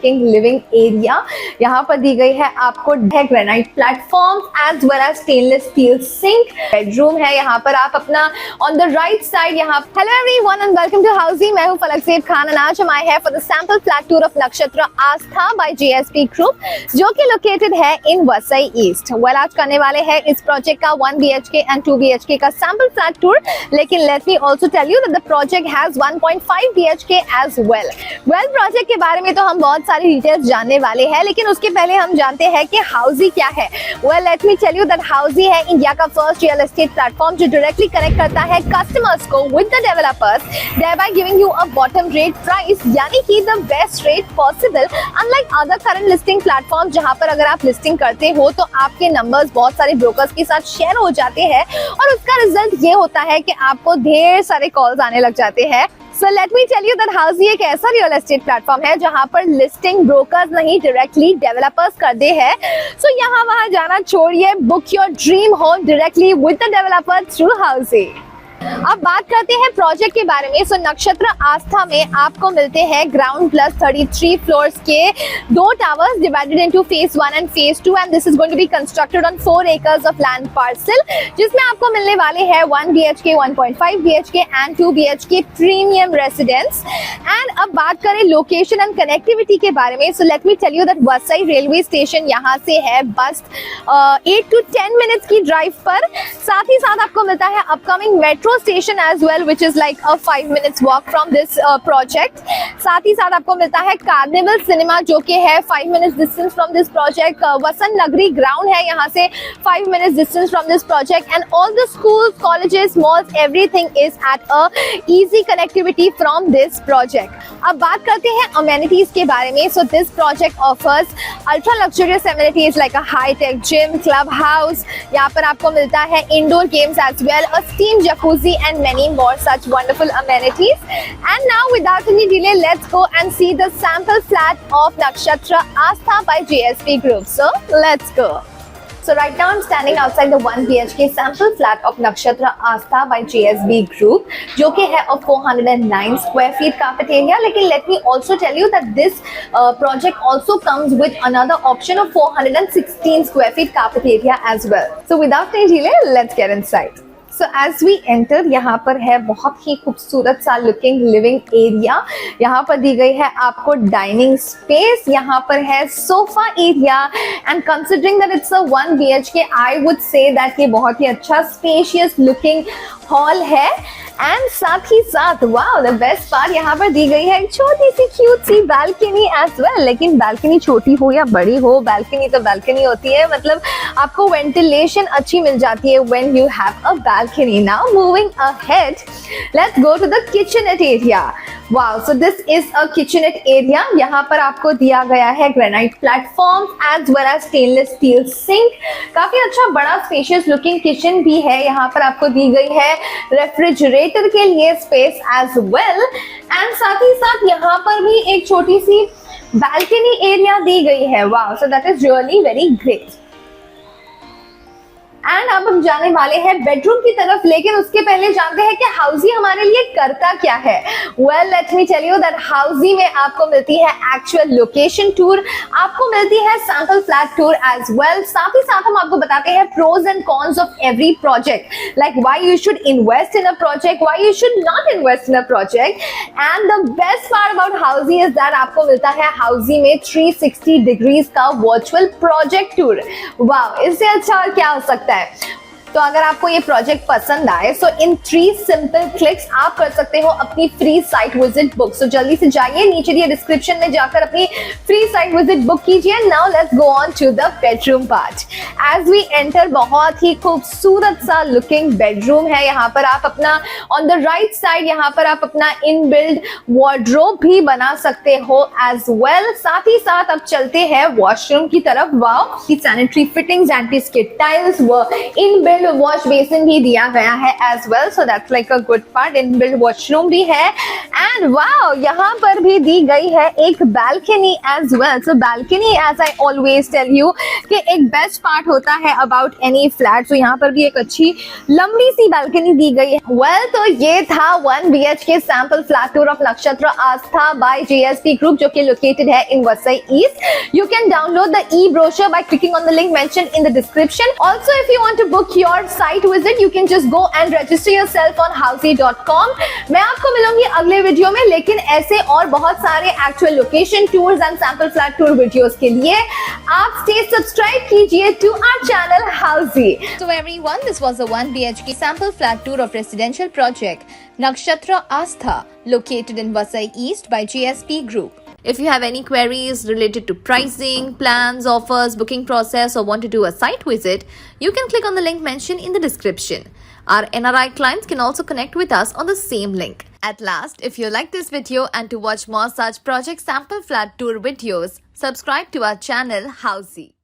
Looking living area. यहाँ पर दी गई है आपको granite platform as well as stainless steel sink. Bedroom है यहाँ पर आप अपना ऑन द राइट साइड यहाँ। Hello everyone and welcome to Housiey. मैं हूँ फलकसेब खान एंड आज हम आए हैं for the sample flat tour of Nakshatra Aastha bye GSP group जो कि लोकेटेड है इन वसई ईस्ट। वेल आज करने वाले हैं इस प्रोजेक्ट का 1 BHK एंड 2 BHK का सैंपल फ्लैट टूर, लेकिन let me also tell you that the project has 1.5 BHK as well. Project के बारे में तो हम बहुत सारी डिटेल्स जानने वाले हैं, लेकिन उसके पहले हम जानते हैं कि हाउसी क्या है। Well let me tell you that Housiey है इंडिया का फर्स्ट रियल एस्टेट प्लेटफॉर्म जो डायरेक्टली कनेक्ट करता है कस्टमर्स को with the developers, thereby giving you a bottom rate price, यानी कि the best rate possible। Unlike other current listing platforms जहां पर अगर आप लिस्टिंग करते हो तो आपके नंबर्स बहुत सारे ब्रोकर्स के साथ शेयर हो जाते हैं और उसका रिजल्ट ये होता है कि आपको ढेर सारे कॉल्स आने लग जाते हैं। So let me tell you that हाउसी एक ऐसा रियल एस्टेट प्लेटफॉर्म है जहां पर लिस्टिंग ब्रोकर्स नहीं डायरेक्टली डेवलपर्स करते हैं। सो यहाँ वहां जाना छोड़िए, book your dream home directly with the developer through Housiey. अब बात करते हैं प्रोजेक्ट के बारे में। सो नक्षत्र आस्था में आपको मिलते हैं ग्राउंड प्लस 33 फ्लोर्स के 2 towers divided into phase 1 and phase 2 and this is going to be constructed on 4 acres of land parcel जिसमें आपको मिलने वाले हैं 1 BHK, 1.5 BHK and 2 BHK premium residence. And अब बात करें लोकेशन एंड कनेक्टिविटी के बारे में। So let me tell you that Vasai railway station यहाँ से है बस 8 to 10 मिनट्स की ड्राइव पर। साथ ही साथ आपको मिलता है upcoming metro station as well, which is like a 5 minutes walk from this project। साथ ही साथ आपको मिलता है कार्निवल सिनेमा जो कि है 5 minutes distance from this project। वसंत नगरी ग्राउंड है यहाँ से 5 minutes distance from this project and all the schools, colleges, malls, everything is at a easy connectivity from this project। अब बात करते हैं amenities के बारे में। So this project offers ultra luxurious amenities like a high-tech gym, club house। यहाँ पर आपको मिलता है indoor games as well, a steam jacuzzi and many more such wonderful amenities। And now without any delay, let's go and see the sample flat of Nakshatra Astha by GSP Group। So let's go। So right now I'm standing outside the 1 BHK sample flat of Nakshatra Astha by JSB Group जो कि है of 409 square feet carpet area। लेकिन let me also tell you that this project also comes with another option of 416 square feet carpet area as well। So without any delay, let's get inside। So as we enter, यहाँ पर है बहुत ही खूबसूरत सा looking living area. यहाँ पर दी गई है आपको डाइनिंग स्पेस, यहाँ पर है sofa area and considering that it's a 1 BHK, I would say that ये बहुत ही अच्छा स्पेशियस लुकिंग हॉल है। एंड साथ ही साथ वाओ द बेस्ट पार्ट, यहाँ पर दी गई है एक छोटी सी क्यूट सी बालकनी एज वेल। लेकिन बालकनी छोटी हो या बड़ी हो, बालकनी तो बालकनी होती है, मतलब आपको वेंटिलेशन अच्छी मिल जाती है when you have a balcony. Now moving ahead, let's go to the kitchenette area. Wow, so this is a kitchenette area. यहाँ पर आपको दिया गया है granite platform as well as stainless steel sink. काफी अच्छा बड़ा स्पेशियस लुकिंग किचन भी है। यहाँ पर आपको दी गई है रेफ्रिजरेटर के लिए स्पेस एज वेल एंड साथ ही साथ यहाँ पर भी एक छोटी सी बालकनी एरिया दी गई है। Wow, so that is really very great. And अब हम जाने वाले हैं बेडरूम की तरफ, लेकिन उसके पहले जानते हैं कि हाउसी हमारे लिए करता क्या है। Well let me tell you that Housiey में आपको मिलती है एक्चुअल लोकेशन टूर, आपको मिलती है sample flat tour as well. साथ ही साथ हम आपको बताते हैं pros and cons of every project, like why you should invest in a project, why you should not invest in a project. And the best part about Housiey is that आपको मिलता है हाउसी में 360 डिग्रीज का virtual project tour. वाह, इससे अच्छा और क्या हो सकता है। तो अगर आपको ये प्रोजेक्ट पसंद आए सो इन 3 सिंपल क्लिक्स आप कर सकते हो अपनी free site visit book. So जल्दी से जाइए, नीचे दिए डिस्क्रिप्शन में जाकर अपनी फ्री साइट विजिट बुक कीजिए। Now let's go on to the bedroom part. As we enter, बहुत ही खूबसूरत सा लुकिंग बेडरूम है। यहाँ पर आप अपना ऑन द राइट साइड यहाँ पर आप अपना इनबिल्ड वार्डरोब भी बना सकते हो एज वेल। साथ ही साथ अब चलते हैं वॉशरूम की तरफ। वाओ, की sanitary fittings, anti skid tiles व इनबिल्ड इनबिल्ड वॉश बेसिन भी दिया गया है as well, so that's like a good part. Inbuilt washroom भी है एंड वाओ, यहाँ पर भी दी गई है एक balcony as well. So balcony, as I always tell you, कि एक बेस्ट पार्ट होता है अबाउट एनी फ्लैट। सो यहाँ पर भी एक अच्छी लंबी सी बालकनी दी गई है। वेल, तो ये था 1 BHK sample flat tour of Nakshatra Aastha by JSP group, जो कि लोकेटेड है in Vasai east. You can download the e-brochure by clicking on the link mentioned in the description. Also, if you want to book your site visit, you can just go and register yourself on housey.com. मैं आपको मिलूंगी अगले video में, लेकिन ऐसे और बहुत सारे actual location tours and sample flat tour videos के लिए आप स्टे सब्सक्राइब कीजिए to our channel Housiey. So everyone, this was a 1 BHK sample flat tour of residential project Nakshatra Astha, located in Vasai East by JSP Group. If you have any queries related to pricing, plans, offers, booking process, or want to do a site visit, you can click on the link mentioned in the description. Our NRI clients can also connect with us on the same link. At last, if you like this video and to watch more such project sample flat tour videos, subscribe to our channel Housey.